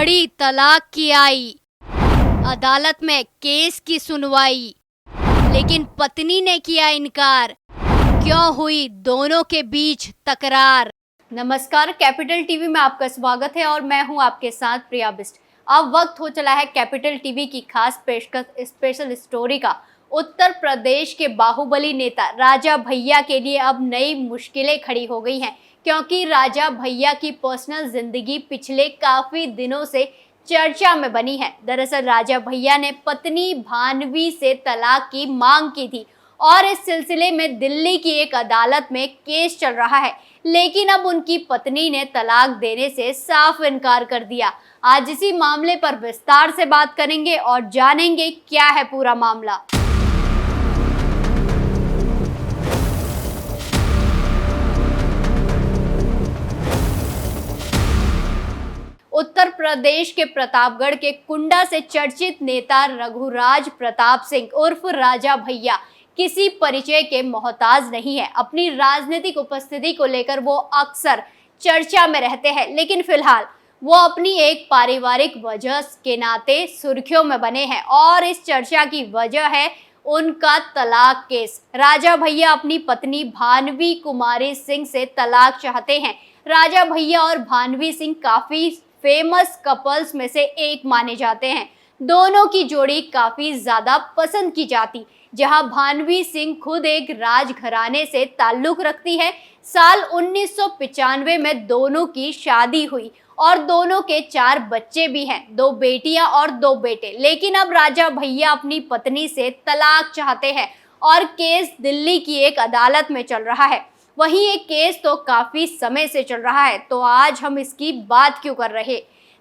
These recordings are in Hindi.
घड़ी तलाक की आई, अदालत में केस की सुनवाई, लेकिन पत्नी ने किया इनकार। क्यों हुई दोनों के बीच तकरार? नमस्कार, कैपिटल टीवी में आपका स्वागत है और मैं हूं आपके साथ प्रिया बिस्ट। अब वक्त हो चला है कैपिटल टीवी की खास पेशकश स्पेशल स्टोरी का। उत्तर प्रदेश के बाहुबली नेता राजा भैया के लिए अब नई मुश्किलें खड़ी हो गई हैं, क्योंकि राजा भैया की पर्सनल जिंदगी पिछले काफी दिनों से चर्चा में बनी है। दरअसल राजा भैया ने पत्नी भानवी से तलाक की मांग की थी और इस सिलसिले में दिल्ली की एक अदालत में केस चल रहा है, लेकिन अब उनकी पत्नी ने तलाक देने से साफ इनकार कर दिया। आज इसी मामले पर विस्तार से बात करेंगे और जानेंगे क्या है पूरा मामला। उत्तर प्रदेश के प्रतापगढ़ के कुंडा से चर्चित नेता रघुराज प्रताप सिंह उर्फ राजा भैया किसी परिचय के मोहताज नहीं है। अपनी राजनीतिक उपस्थिति को लेकर वो अक्सर चर्चा में रहते हैं, लेकिन फिलहाल वो अपनी एक पारिवारिक वजह के नाते सुर्खियों में बने हैं और इस चर्चा की वजह है उनका तलाक केस। राजा भैया अपनी पत्नी भानवी कुमारी सिंह से तलाक चाहते हैं। राजा भैया और भानवी सिंह काफी फेमस कपल्स में से एक माने जाते हैं। दोनों की जोड़ी काफी ज्यादा पसंद की जाती, जहां भानवी सिंह खुद एक राजघराने से ताल्लुक रखती है। साल 1995 में दोनों की शादी हुई और दोनों के 4 बच्चे भी हैं, 2 बेटियां और 2 बेटे। लेकिन अब राजा भैया अपनी पत्नी से तलाक चाहते हैं और केस दिल्ली की एक अदालत में चल रहा है। वहीं ये केस तो काफी समय से चल रहा है, तो आज हम इसकी बात क्यों कर रहे?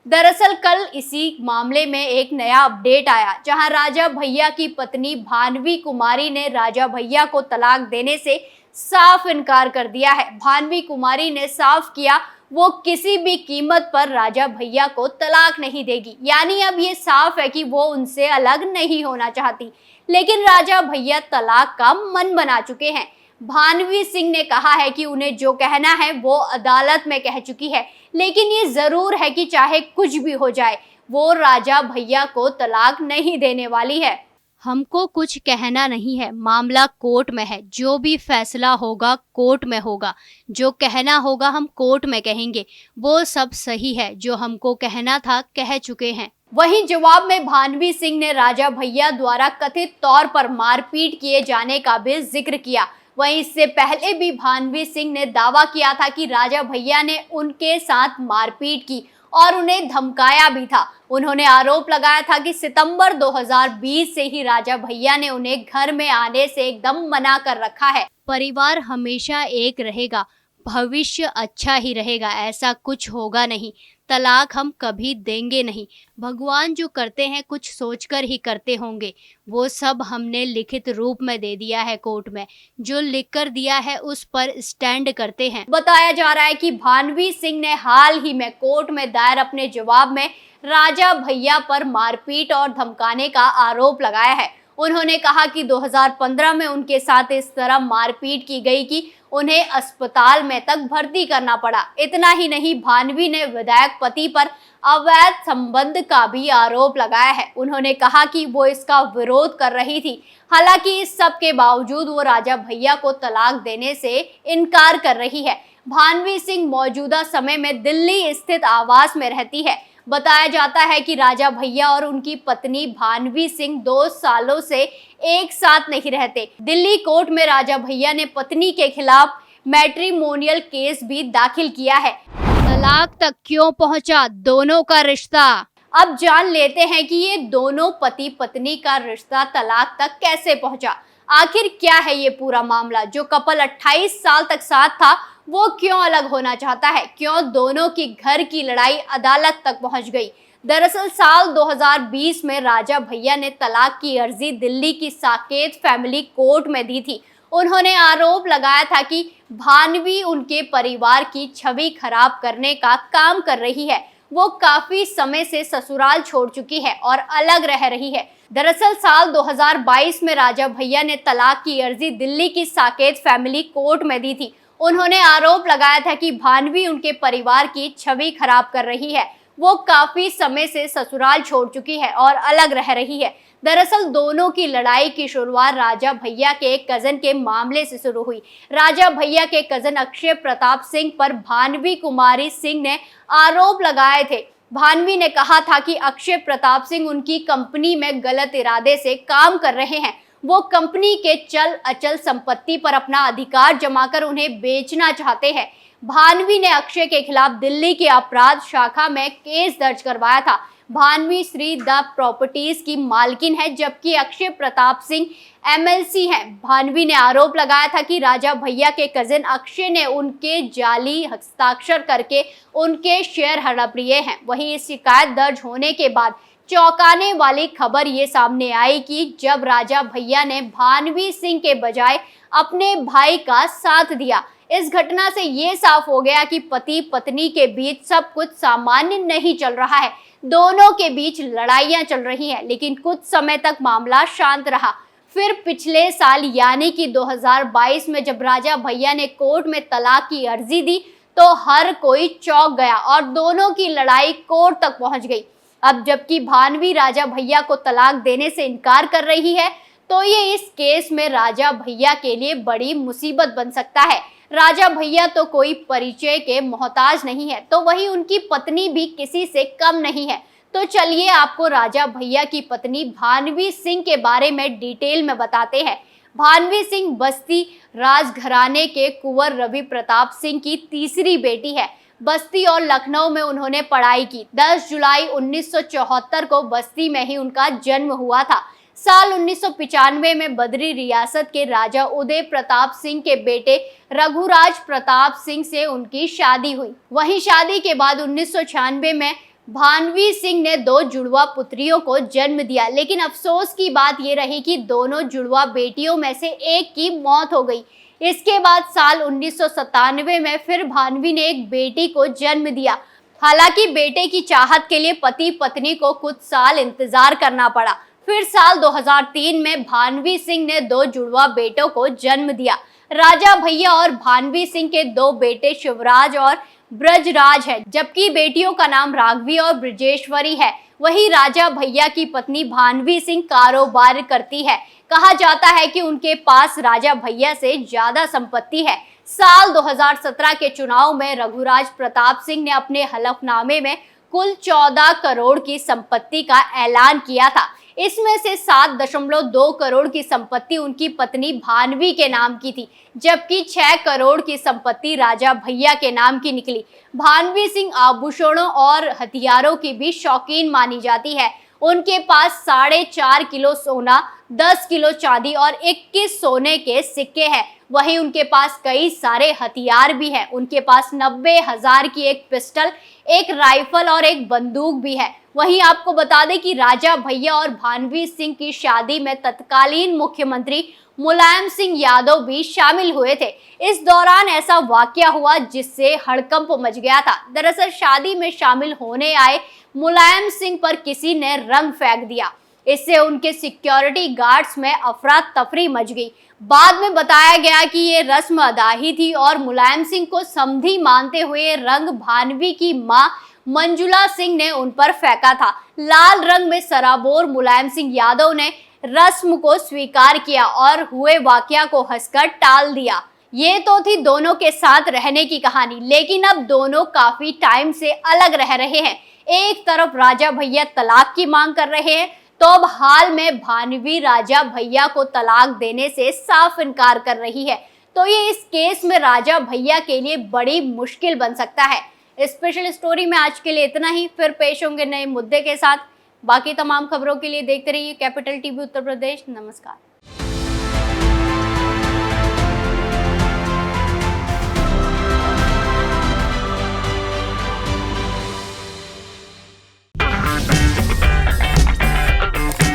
दरअसल कल इसी मामले में एक नया अपडेट आया, जहां राजा भैया की पत्नी भानवी कुमारी ने राजा भैया को तलाक देने से साफ इनकार कर दिया है। भानवी कुमारी ने साफ किया वो किसी भी कीमत पर राजा भैया को तलाक नहीं देगी, यानी अब ये साफ है कि वो उनसे अलग नहीं होना चाहती। लेकिन राजा भैया तलाक का मन बना चुके हैं। भानवी सिंह ने कहा है कि उन्हें जो कहना है वो अदालत में कह चुकी है, लेकिन ये जरूर है कि चाहे कुछ भी हो जाए वो राजा भैया को तलाक नहीं देने वाली है। हमको कुछ कहना नहीं है, मामला कोर्ट में है, जो भी फैसला होगा कोर्ट में होगा, जो कहना होगा हम कोर्ट में कहेंगे, वो सब सही है, जो हमको कहना था कह चुके हैं। वहीं जवाब में भानवी सिंह ने राजा भैया द्वारा कथित तौर पर मारपीट किए जाने का भी जिक्र किया। वहीं इससे पहले भी भानवी सिंह ने दावा किया था कि राजा भैया ने उनके साथ मारपीट की और उन्हें धमकाया भी था। उन्होंने आरोप लगाया था कि सितंबर 2020 से ही राजा भैया ने उन्हें घर में आने से एकदम मना कर रखा है। परिवार हमेशा एक रहेगा, भविष्य अच्छा ही रहेगा, ऐसा कुछ होगा नहीं, तलाक हम कभी देंगे नहीं। भगवान जो करते हैं कुछ सोचकर ही करते होंगे, वो सब हमने लिखित रूप में दे दिया है कोर्ट में, जो लिख कर दिया है उस पर स्टैंड करते हैं। बताया जा रहा है कि भानवी सिंह ने हाल ही में कोर्ट में दायर अपने जवाब में राजा भैया पर मारपीट और धमकाने का आरोप लगाया है। उन्होंने कहा कि 2015 में उनके साथ इस तरह मारपीट की गई कि उन्हें अस्पताल में तक भर्ती करना पड़ा। इतना ही नहीं, भानवी ने विधायक पति पर अवैध संबंध का भी आरोप लगाया है। उन्होंने कहा कि वो इसका विरोध कर रही थी, हालांकि इस सब के बावजूद वो राजा भैया को तलाक देने से इनकार कर रही है। भानवी सिंह मौजूदा समय में दिल्ली स्थित आवास में रहती है। बताया जाता है कि राजा भैया और उनकी पत्नी भानवी सिंह 2 सालों से एक साथ नहीं रहते। दिल्ली कोर्ट में राजा भैया ने पत्नी के खिलाफ मैट्रिमोनियल केस भी दाखिल किया है। तलाक तक क्यों पहुंचा दोनों का रिश्ता? अब जान लेते हैं कि ये दोनों पति पत्नी का रिश्ता तलाक तक कैसे पहुंचा। आखिर क्या है ये पूरा मामला? जो कपल 28 साल तक साथ था वो क्यों अलग होना चाहता है? क्यों दोनों की घर की लड़ाई अदालत तक पहुंच गई? दरअसल साल 2020 में राजा भैया ने तलाक की अर्जी दिल्ली की साकेत फैमिली कोर्ट में दी थी। उन्होंने आरोप लगाया था कि भानवी उनके परिवार की छवि खराब करने का काम कर रही है। वो काफी समय से ससुराल छोड़ चुकी है और अलग रह रही है। दरअसल साल 2022 में राजा भैया ने तलाक की अर्जी दिल्ली की साकेत फैमिली कोर्ट में दी थी। उन्होंने आरोप लगाया था कि भानवी उनके परिवार की छवि खराब कर रही है। वो काफी समय से ससुराल छोड़ चुकी है और अलग रह रही है। दरअसल दोनों की लड़ाई की शुरुआत राजा भैया के एक कजन के मामले से शुरू हुई। राजा भैया के कजन अक्षय प्रताप सिंह पर भानवी कुमारी सिंह ने आरोप लगाए थे। भानवी ने कहा था कि अक्षय प्रताप सिंह उनकी कंपनी में गलत इरादे से काम कर रहे हैं। वो कंपनी के चल अचल संपत्ति पर अपना अधिकार जमाकर उन्हें बेचना चाहते हैं। भानवी ने अक्षय के खिलाफ दिल्ली की अपराध शाखा में केस दर्ज करवाया था। भानवी श्री द प्रॉपर्टीज की मालकिन है, जबकि अक्षय प्रताप सिंह एमएलसी हैं। भानवी ने आरोप लगाया था कि राजा भैया के कजिन अक्षय ने उनके जाली हस्ताक्षर करके उनके शेयर हड़प लिए हैं। वहीं इस शिकायत दर्ज होने के बाद चौंकाने वाली खबर ये सामने आई कि जब राजा भैया ने भानवी सिंह के बजाय अपने भाई का साथ दिया। इस घटना से ये साफ हो गया कि पति पत्नी के बीच सब कुछ सामान्य नहीं चल रहा है। दोनों के बीच लड़ाइयां चल रही हैं, लेकिन कुछ समय तक मामला शांत रहा। फिर पिछले साल यानी कि 2022 में जब राजा भैया ने कोर्ट में तलाक की अर्जी दी तो हर कोई चौंक गया और दोनों की लड़ाई कोर्ट तक पहुंच गई। अब जबकि भानवी राजा भैया को तलाक देने से इनकार कर रही है, तो ये इस केस में राजा भैया के लिए बड़ी मुसीबत बन सकता है। राजा भैया तो कोई परिचय के मोहताज नहीं है, तो वही उनकी पत्नी भी किसी से कम नहीं है। तो चलिए आपको राजा भैया की पत्नी भानवी सिंह के बारे में डिटेल में बताते हैं। भानवी सिंह बस्ती राजघराने के कुंवर रवि प्रताप सिंह की तीसरी बेटी है। बस्ती और लखनऊ में उन्होंने पढ़ाई की। 10 जुलाई 1974 को बस्ती में ही उनका जन्म हुआ था। साल 1995 में बद्री रियासत के राजा उदय प्रताप सिंह के बेटे रघुराज प्रताप सिंह से उनकी शादी हुई। वहीं शादी के बाद 1996 में भानवी सिंह ने 2 जुड़वा पुत्रियों को जन्म दिया, लेकिन अफसोस की बात ये रही कि दोनों जुड़वा बेटियों में से एक की मौत हो गई। इसके बाद साल 1997 में फिर भानवी ने एक बेटी को जन्म दिया। हालांकि बेटे की चाहत के लिए पति पत्नी को कुछ साल इंतजार करना पड़ा। फिर साल 2003 में भानवी सिंह ने 2 जुड़वा बेटों को जन्म दिया। राजा भैया और भानवी सिंह के 2 बेटे शिवराज और ब्रजराज है, जबकि बेटियों का नाम राघवी और ब्रजेश्वरी है। वही राजा भैया की पत्नी भानवी सिंह कारोबार करती है। कहा जाता है कि उनके पास राजा भैया से ज्यादा संपत्ति है। साल 2017 के चुनाव में रघुराज प्रताप सिंह ने अपने हलफनामे में कुल 14 करोड़ की संपत्ति का ऐलान किया था। इसमें से 7.2 करोड़ की संपत्ति उनकी पत्नी भानवी के नाम की थी, जबकि 6 करोड़ की संपत्ति राजा भैया के नाम की निकली। भानवी सिंह आभूषणों और हथियारों की भी शौकीन मानी जाती है। उनके पास 4.5 किलो सोना, 10 किलो चांदी और 21 सोने के सिक्के हैं। वहीं उनके पास कई सारे हथियार भी हैं। उनके पास 90,000 की एक पिस्टल, एक राइफल और एक बंदूक भी है। वहीं आपको बता दें कि राजा भैया और भानवी सिंह की शादी में तत्कालीन मुख्यमंत्री मुलायम सिंह यादव भी शामिल हुए थे। इस दौरान ऐसा वाकया हुआ जिससे हड़कंप मच गया था। दरअसल शादी में शामिल होने आए मुलायम सिंह पर किसी ने रंग फेंक दिया। इससे उनके सिक्योरिटी गार्ड्स में अफरा तफरी मच गई। बाद में बताया गया कि ये रस्म अदा ही थी और मुलायम सिंह को समधी मानते हुए रंग भानवी की मां मंजुला सिंह ने उन पर फेंका था। लाल रंग में सराबोर मुलायम सिंह यादव ने रस्म को स्वीकार किया और हुए वाकया को हंसकर टाल दिया। ये तो थी दोनों के साथ रहने की कहानी, लेकिन अब दोनों काफी टाइम से अलग रह रहे हैं। एक तरफ राजा भैया तलाक की मांग कर रहे हैं, तो अब हाल में भानवी राजा भैया को तलाक देने से साफ इनकार कर रही है। तो ये इस केस में राजा भैया के लिए बड़ी मुश्किल बन सकता है। स्पेशल स्टोरी में आज के लिए इतना ही। फिर पेश होंगे नए मुद्दे के साथ। बाकी तमाम खबरों के लिए देखते रहिए कैपिटल टीवी उत्तर प्रदेश। नमस्कार।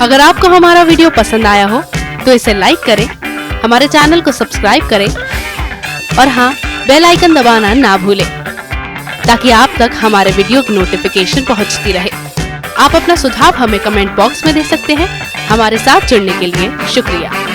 अगर आपको हमारा वीडियो पसंद आया हो तो इसे लाइक करें, हमारे चैनल को सब्सक्राइब करें और हाँ, बेल आइकन दबाना ना भूलें ताकि आप तक हमारे वीडियो की नोटिफिकेशन पहुंचती रहे। आप अपना सुझाव हमें कमेंट बॉक्स में दे सकते हैं। हमारे साथ जुड़ने के लिए शुक्रिया।